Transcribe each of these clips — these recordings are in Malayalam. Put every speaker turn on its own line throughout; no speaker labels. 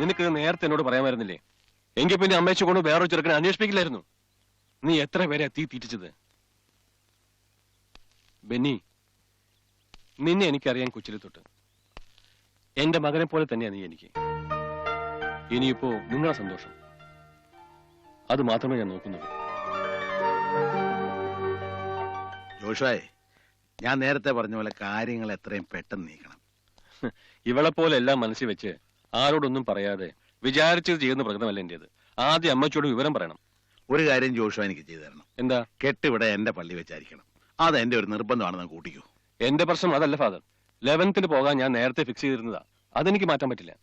നിനക്ക് നേരത്തെ എന്നോട് പറയാമായിരുന്നില്ലേ? എങ്കിൽ പിന്നെ അമ്മയച്ചു കൊണ്ട് വേറൊരു ചെറുക്കനെ അന്വേഷിപ്പിക്കില്ലായിരുന്നു. നീ എത്ര പേരെ തീ തീറ്റിച്ചത്? ബെന്നി, നിന്നെ എനിക്കറിയാൻ കൊച്ചിലെ തൊട്ട്. എന്റെ മകനെ പോലെ തന്നെയാ നീ എനിക്ക്. ഇനിയിപ്പോ നിങ്ങളെ സന്തോഷം, അത് മാത്രമേ ഞാൻ നോക്കുന്നുള്ളൂ.
ജോഷുവായി, ഞാൻ നേരത്തെ പറഞ്ഞ പോലെ കാര്യങ്ങൾ എത്രയും പെട്ടെന്ന് നീക്കണം.
ഇവളെ പോലെ എല്ലാം മനസ്സിൽ വെച്ച് ആരോടൊന്നും പറയാതെ വിചാരിച്ചത് ചെയ്യുന്ന പ്രകൃതമല്ല എന്റേത്. ആദ്യം അമ്മച്ചോട് വിവരം പറയണം.
ഒരു കാര്യം ജോഷുവ എനിക്ക് ചെയ്തു തരണം.
എന്താ?
കെട്ടിവിടെ എന്റെ പള്ളി വെച്ചായിരിക്കണം. അത് എന്റെ ഒരു നിർബന്ധമാണെന്ന് കൂട്ടിക്കൂ.
എന്റെ പ്രശ്നം അതല്ല ഫാദർ. 11th പോകാൻ ഞാൻ നേരത്തെ ഫിക്സ് ചെയ്തിരുന്നതാ. അതെനിക്ക് മാറ്റാൻ പറ്റില്ല.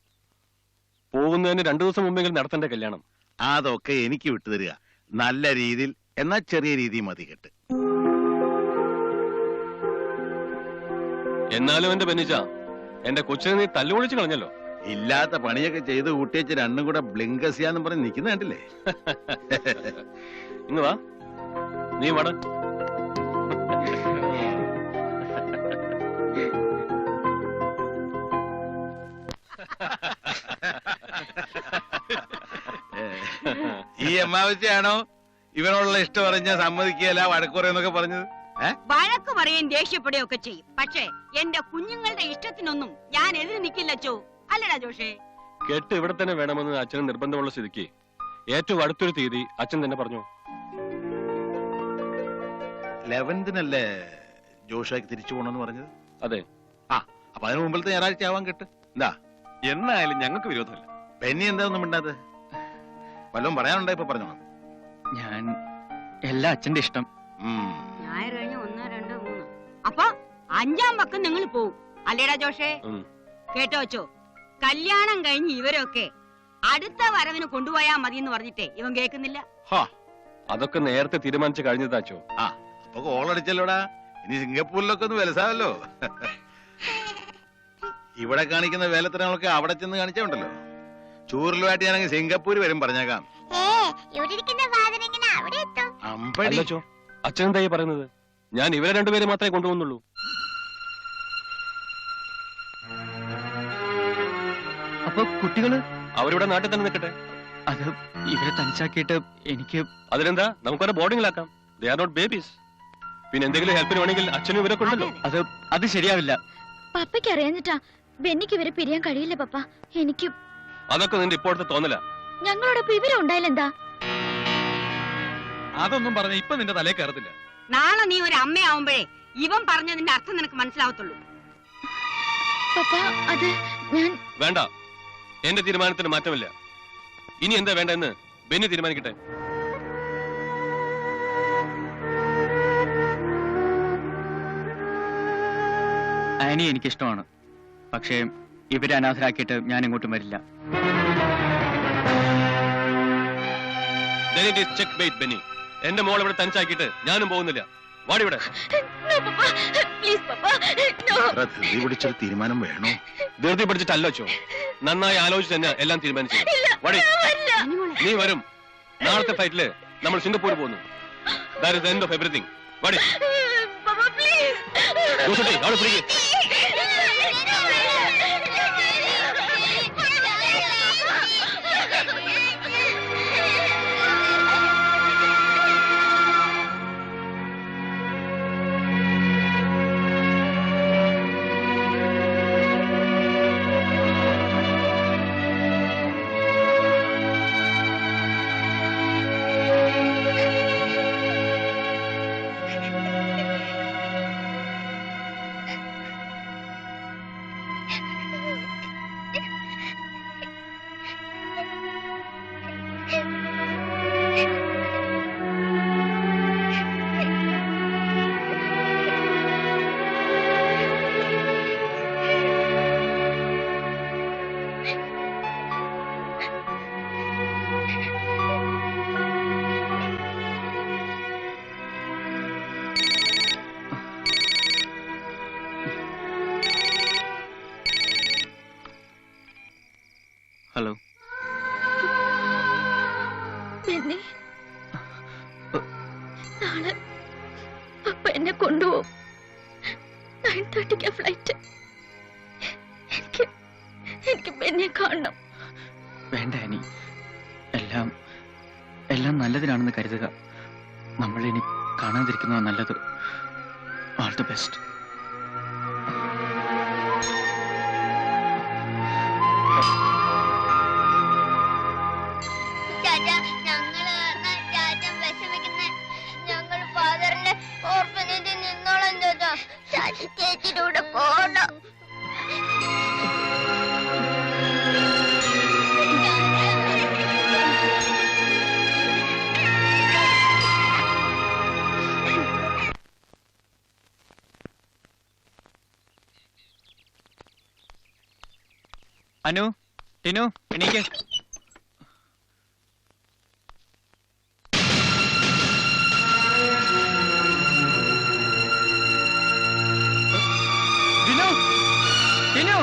പോകുന്നതിന് 2 ദിവസം മുമ്പെങ്കിലും നടത്തേണ്ട കല്യാണം.
അതൊക്കെ എനിക്ക് വിട്ടുതരിക. നല്ല രീതിയിൽ, എന്നാൽ ചെറിയ രീതി മതി കെട്ട്.
എന്നാലും എന്റെ ബെന്നിച്ച, എന്റെ കൊച്ചിനെ നീ തല്ലുപൊളിച്ച് കളഞ്ഞല്ലോ.
ഇല്ലാത്ത പണിയൊക്കെ ചെയ്ത് കൂട്ടിയച്ച് രണ്ടും കൂടെ ബ്ലിങ്കസിയാന്നും പറഞ്ഞ് നിൽക്കുന്ന കണ്ടില്ലേ?
ഇന്ന് വാ, നീ വട.
ഈ അമ്മാവച്ചയാണോ ഇവനോടുള്ള ഇഷ്ടം പറഞ്ഞാൽ സമ്മതിക്കുകയല്ല വഴക്കുറയെന്നൊക്കെ പറഞ്ഞത്?
വഴക്ക് പറയും ദേഷ്യപ്പെടുകയൊക്കെ ചെയ്യും. പക്ഷേ എന്റെ കുഞ്ഞുങ്ങളുടെ ഇഷ്ടത്തിനൊന്നും ഞാൻ എതിര് നിൽക്കില്ല ചോ. അല്ലടാ ജോഷേ?
കെട്ട് ഇവിടെ തന്നെ വേണമെന്ന് അച്ഛന് നിർബന്ധമുള്ള സ്ഥിതിക്ക് ഏറ്റവും അടുത്തൊരു തീയതി അച്ഛൻ തന്നെ പറഞ്ഞു.
11 ജോഷാക്ക് തിരിച്ചു പോകണമെന്ന് പറഞ്ഞത്?
അതെ.
അപ്പൊ അതിന് മുമ്പിലത്തെ ഞായറാഴ്ച ആവാൻ കെട്ട്. എന്താ?
എന്നായാലും ഞങ്ങൾക്ക് വിരോധമില്ല.
പെന്നി എന്താ ഒന്നും മിണ്ടാതെ? വല്ലതും പറയാനുണ്ടോ? ഇപ്പൊ പറഞ്ഞോ.
ഞാൻ എല്ലാ അച്ഛന്റെ ഇഷ്ടം.
ഞായർ കഴിഞ്ഞ 1, 2, 3 അപ്പൊ 5ാം പക്കം നിങ്ങൾ പോവും അല്ലേടാ ജോഷേ? കേട്ടോ വെച്ചോ, കല്യാണം കഴിഞ്ഞ് ഇവരൊക്കെ അടുത്ത വരവിന് കൊണ്ടുപോയാ മതി എന്ന് പറഞ്ഞിട്ടേ ഇവൻ കേൾക്കുന്നില്ല.
അതൊക്കെ നേരത്തെ തീരുമാനിച്ചു കഴിഞ്ഞതാച്ചോ.
അപ്പൊ കോളടിച്ചല്ലോടാ. ഇനി സിംഗപ്പൂരിലൊക്കെ ഒന്ന് വിലസാവല്ലോ. ഇവിടെ കാണിക്കുന്ന വേലത്തരങ്ങളൊക്കെ അവിടെ ചെന്ന് കാണിച്ചുണ്ടല്ലോ. ചൂറിലുമായിട്ട് ഞാനങ്ങ് സിംഗപ്പൂര് വരും പറഞ്ഞേക്കാം.
അച്ഛൻ എന്തായി പറയുന്നത്? ഞാൻ ഇവരെ 2 പേരെ മാത്രമേ കൊണ്ടുപോകുന്നുള്ളൂ.
അപ്പൊ കുട്ടികള്
അവരിവിടെ നാട്ടിൽ തന്നെ നിൽക്കട്ടെ.
അത് ഇവരെ തനിച്ചാക്കിയിട്ട് എനിക്ക്
അതിനെന്താ, നമുക്കവരെ ബോർഡിംഗിലാക്കാം. They are not babies. പിന്നെ എന്തെങ്കിലും ഹെൽപ്പിന് വേണമെങ്കിൽ അച്ഛനും ഇവരൊക്കെ ഉണ്ടല്ലോ.
അത് ശരിയാവില്ല.
പപ്പയ്ക്ക് അറിയാഞ്ഞിട്ടാ. ബെന്നിക്ക് ഇവരെ പിരിയാൻ കഴിയില്ല പപ്പ. എനിക്ക്
അതൊക്കെ നിന്റെ ഇപ്പോഴത്തെ തോന്നല.
ഞങ്ങളോടൊപ്പം ഇവരും ഉണ്ടായില്ലെന്താ?
അതൊന്നും പറഞ്ഞ ഇപ്പൊ നിന്റെ തലേ കയറത്തില്ല.
നാളെ നീ ഒരു അമ്മയാവുമ്പോഴേ ഇവൻ പറഞ്ഞതിന്റെ അർത്ഥം നിനക്ക് മനസ്സിലാവത്തുള്ളൂ.
പപ്പ, അത് ഞാൻ
വേണ്ട. എന്റെ തീരുമാനത്തിന് മാറ്റമില്ല. ഇനി എന്താ വേണ്ട എന്ന് ബെന്നി തീരുമാനിക്കട്ടെ.
ആനി എനിക്കിഷ്ടമാണ്. പക്ഷേ ഇവരെ അനാഥരാക്കിയിട്ട് ഞാൻ ഇങ്ങോട്ടും വരില്ല.
ബെന്നി, എന്റെ മോൾ ഇവിടെ തനിച്ചാക്കിയിട്ട് ഞാനും പോകുന്നില്ല. വാടിവിടെ.
പിടിച്ചൊരു തീരുമാനം വേണോ?
ധൃതി പിടിച്ചിട്ടല്ലോ ചോ. നന്നായി ആലോചിച്ച് തന്നെ എല്ലാം തീരുമാനിച്ചു. വാടി. നീ വരും. നാളത്തെ ഫ്ലൈറ്റില് നമ്മൾ സിംഗപ്പൂർ പോകുന്നു. That is the end of everything. വാടി. അവിടെ പിടിക്ക്.
ഹലോ.
നാളെ പപ്പ എന്നെ കൊണ്ടുപോകും. 9:30 ഫ്ലൈറ്റ്. എനിക്ക് ബെന്നിയെ കാണണം.
വേണ്ട ആനി, എല്ലാം എല്ലാം നല്ലതിനാണെന്ന് കരുതുക. നമ്മളിനി കാണാതിരിക്കുന്നതാണ് നല്ലത്. All the best.
ഞങ്ങൾ ഫാദറിന്റെ ഓർഫനേജിൽ നിന്നോളാം ചോദിച്ചാ. ചേച്ചിയുടെ കൂടെ പോകണ്ട.
അനു, ടിനു, എണീക്ക്. ടിനു, ടിനു.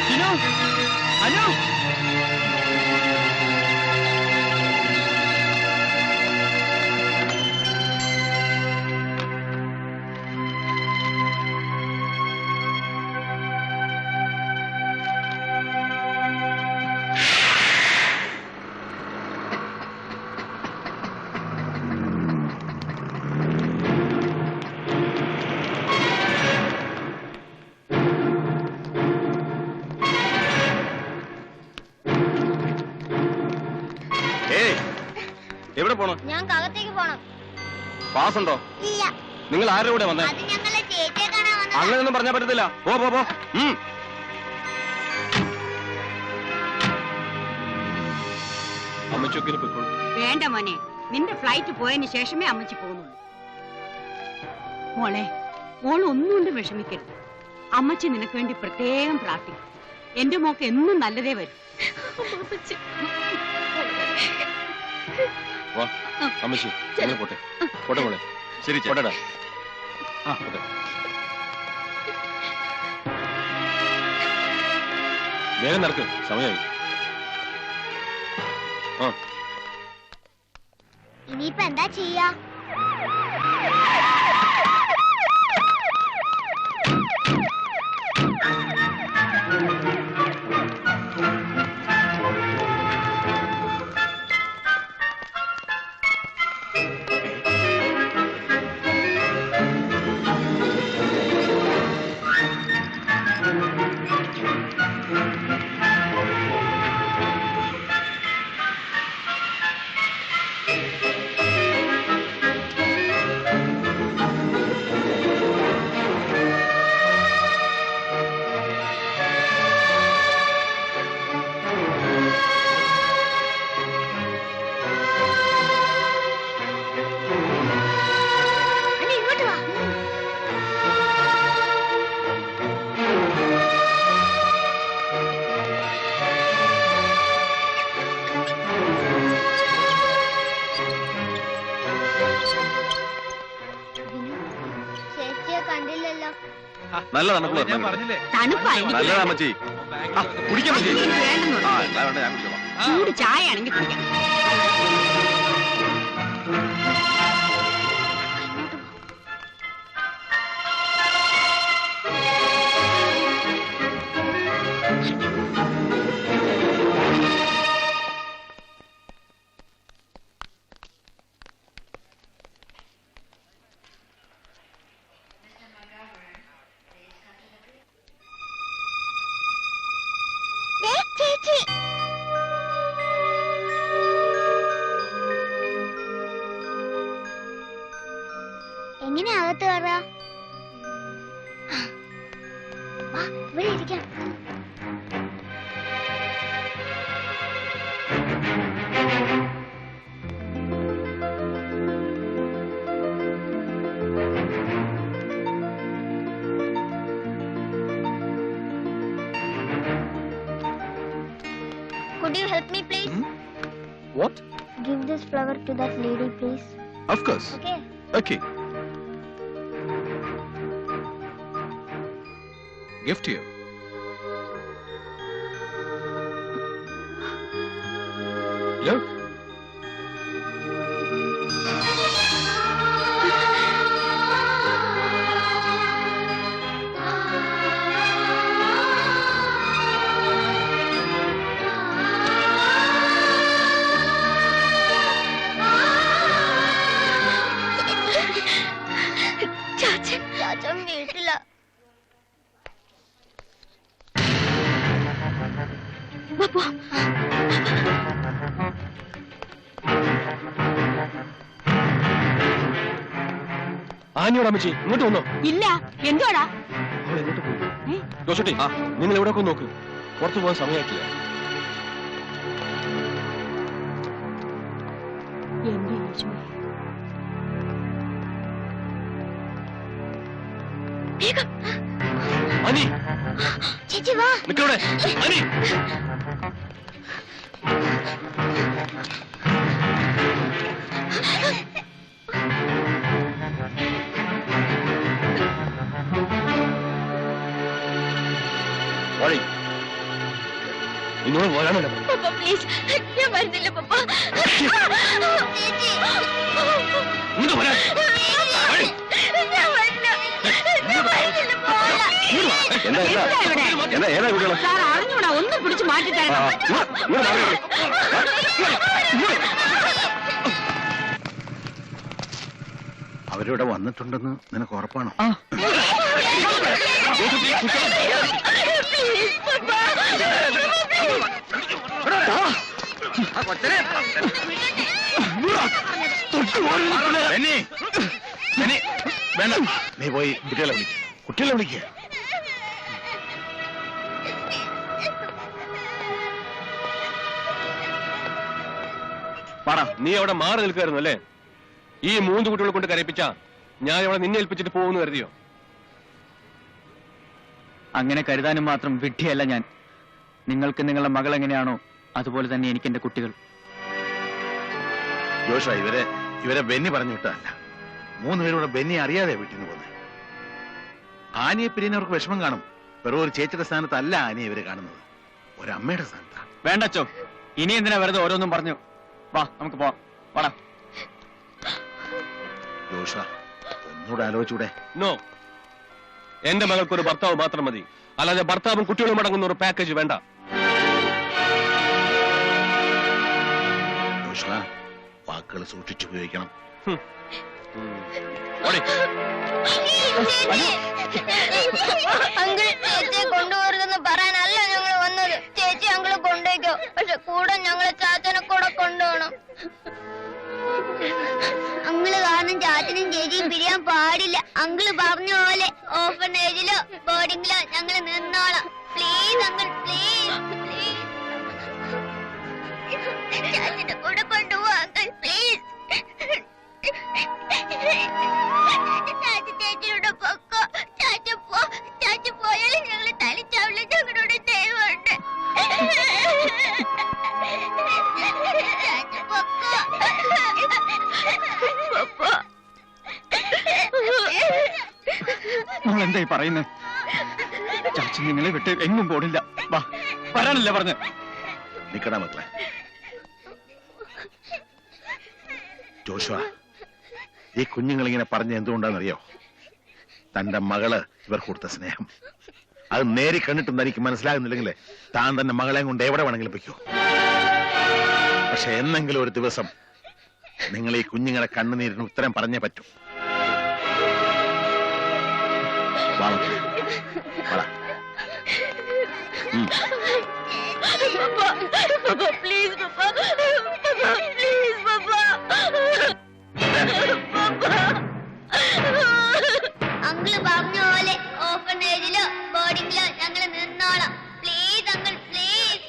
ടിനു, അനു.
എവിടെ പോണോ?
ഞങ്ങൾക്ക് അകത്തേക്ക് പോണം.
പാസ് ഉണ്ടോ?
ഇല്ല.
നിങ്ങൾ ആരുടെ കൂടെ വന്നേ?
അത് ഞങ്ങളെ ചേച്ചിയെ കാണാൻ വന്നതാ.
അങ്ങനെയൊന്നും പറഞ്ഞാൽ പറ്റത്തില്ല. പോ പോ പോ. അമ്മച്ചൊക്കെ പൊയ്ക്കോളൂ.
വേണ്ട മോനെ, നിന്റെ ഫ്ലൈറ്റ് പോയതിന് ശേഷമേ അമ്മച്ചി പോകുന്നുള്ളൂ. മോളെ, മോൾ ഒന്നുകൊണ്ടും വിഷമിക്കരുത്. അമ്മച്ചി നിനക്ക് വേണ്ടി പ്രത്യേകം പ്രാർത്ഥിക്കും. എന്റെ മോക്ക് എന്നും നല്ലതേ വരും.
വാ അമ്മച്ചി, ഞങ്ങൾ പോട്ടെ. പോട്ടെ മോളെ. ശരി പോട്ടെടാ. പോട്ടെ. വേഗം നടക്ക്, സമയമായി.
ഇനിയിപ്പോ എന്താ ചെയ്യാ?
നല്ല തണുപ്പ് നല്ലതാ അമ്മച്ചി. കുടിക്കാൻ പറ്റി.
ചൂട് ചായ ആണെങ്കിൽ കുടിക്കാം.
എങ്ങനെ അകത്ത് കയറാ? ഇവിടെ ഇരിക്കാം. Could you help me, please?
What?
Give this flower to that lady, please.
Of course.
Okay.
Okay. Gift to you. Look.
അച്ഛൻ വീട്ടില.
ആനിയോട് അമ്മച്ചി ഇങ്ങോട്ട് വന്നോ.
ഇല്ല, എന്തുവാടാ?
അവൾ എങ്ങോട്ട് പോയി? ജോസൂട്ടി, നിങ്ങൾ എവിടെ ഒക്കെ നോക്ക്. പുറത്തു പോകാൻ സമയമായിട്ടില്ല.
എന്റെ ഈശോയെ.
അനി,
ചേച്ചി വാ.
നിക്കവിടെ. അനി, ഇങ്ങോട്ട് വരാനല്ല.
പപ്പ പ്ലീസ്, ഞാൻ വരുന്നില്ല പപ്പ.
ചേച്ചി
ഇങ്ങോട്ട് വരാൻ.
ഞാൻ വരില്ല. ഞാൻ വരുന്നില്ല, പോവില്ല.
ഏതാ കുട്ടികളെ?
സാർ അറിഞ്ഞൂടാ, ഒന്ന് പിടിച്ച് മാറ്റി തരണം.
അവരിവിടെ വന്നിട്ടുണ്ടെന്ന് നിനക്ക് ഉറപ്പാണോ? ബെന്നി, ബെന്നി, വേണ്ട, നീ പോയി കുട്ടികളെ വിളിക്ക. കുട്ടികളെ വിളിക്ക.
പറ, നീ അവിടെ മാറി നിൽക്കായിരുന്നു അല്ലേ? ഈ 3 കുട്ടികളെ കൊണ്ട് കരയിപ്പിച്ച ഞാൻ ഇവിടെ നിന്നെ ഏൽപ്പിച്ചിട്ട് പോകുന്നു കരുതിയോ?
അങ്ങനെ കരുതാനും മാത്രം വിഡ്ഢിയല്ല ഞാൻ. നിങ്ങൾക്ക് നിങ്ങളുടെ മകൾ എങ്ങനെയാണോ അതുപോലെ തന്നെ എനിക്ക് എന്റെ കുട്ടികൾ.
ജോഷ, ഇവരെ ബെന്നി പറഞ്ഞു വിട്ടതല്ല. 3 പേരുടെ ബെന്നി അറിയാതെ വീട്ടിൽ നിന്ന് പോകുന്നത്. ആനിയെ പിരിയുന്നവർക്ക് വിഷമം കാണും. വെറും ഒരു ചേച്ചിയുടെ സ്ഥാനത്തല്ല ആനിയെ ഇവര് കാണുന്നത്, ഒരമ്മയുടെ സ്ഥാനത്താണ്.
വേണ്ടച്ചോ, ഇനി എന്തിനാ വെറുതെ ഓരോന്നും പറഞ്ഞു. വാ, നമുക്ക് പോവാം. വാടാ.
ജോഷ, ഒന്നുകൂടെ ആലോചിച്ചൂടെ?
നോ, എന്റെ മകൾക്കൊരു ഭർത്താവ് മാത്രം മതി. അല്ലാതെ ഭർത്താവും കുട്ടികളും അടങ്ങുന്ന ഒരു പാക്കേജ് വേണ്ട.
ജോഷ, വാക്കുകൾ സൂക്ഷിച്ചുപയോഗിക്കണം.
അങ്കിൾ ചേച്ചിയെ കൊണ്ടുപോകരുതെന്ന് പറയാനല്ല ഞങ്ങൾ വന്നത്. ചേച്ചി അങ്കിള് കൊണ്ടേക്കോ, പക്ഷെ കൂടെ ഞങ്ങളെ ചാച്ചനെ കൂടെ കൊണ്ടുപോകണം. അങ്കിള് കാരണം ചാച്ചനും ചേച്ചിയും പിരിയാൻ പാടില്ല. അങ്കിള് പറഞ്ഞ പോലെ ഓർഫനേജിലോ ബോർഡിങ്ങിലോ ഞങ്ങൾ നിന്നോളാം. Please uncle, please please. ചാച്ചന്റെ കൂടെ കൊണ്ടുപോവാ അങ്കിൾ, പ്ലീസ്. ചാച്ച ചേച്ചിയുടെ പൊക്കോ. ചാച്ച പോയാലും ഞങ്ങൾ തലിച്ചാവില്ല. ഞങ്ങളോട് ദയവുണ്ട്. ചാച്ച പൊക്കോ.
നമ്മൾ എന്തായി പറയുന്നത്? ചാച്ചി നിങ്ങളെ വിട്ട് എങ്ങും പോടില്ല. വാ, വരാനല്ലേ പറഞ്ഞ്.
നിക്കടാ മക്കളെ. ജോഷുവ, ഈ കുഞ്ഞുങ്ങളിങ്ങനെ പറഞ്ഞ എന്തുകൊണ്ടാണെന്നറിയോ? തന്റെ മകള് ഇവർ കൊടുത്ത സ്നേഹം അത് നേരി കണ്ടിട്ടും തനിക്ക് മനസ്സിലാകുന്നില്ലെങ്കിൽ താൻ തന്നെ മകളെ കൊണ്ട് എവിടെ വേണമെങ്കിലും വെക്കൂ. പക്ഷെ എന്നെങ്കിലും ഒരു ദിവസം നിങ്ങൾ ഈ കുഞ്ഞുങ്ങളെ കണ്ണുനീരിന് ഉത്തരം പറഞ്ഞേ പറ്റൂ. വാ മക്കളെ, വാടാ.
പ്ലീസ് പ്ലീസ്
അങ്കിള് പറഞ്ഞ പോലെ ഓർഫനേജിലോ ബോർഡിങ്ങിലോ ഞങ്ങൾ നിന്നോളാം. Please uncle, please.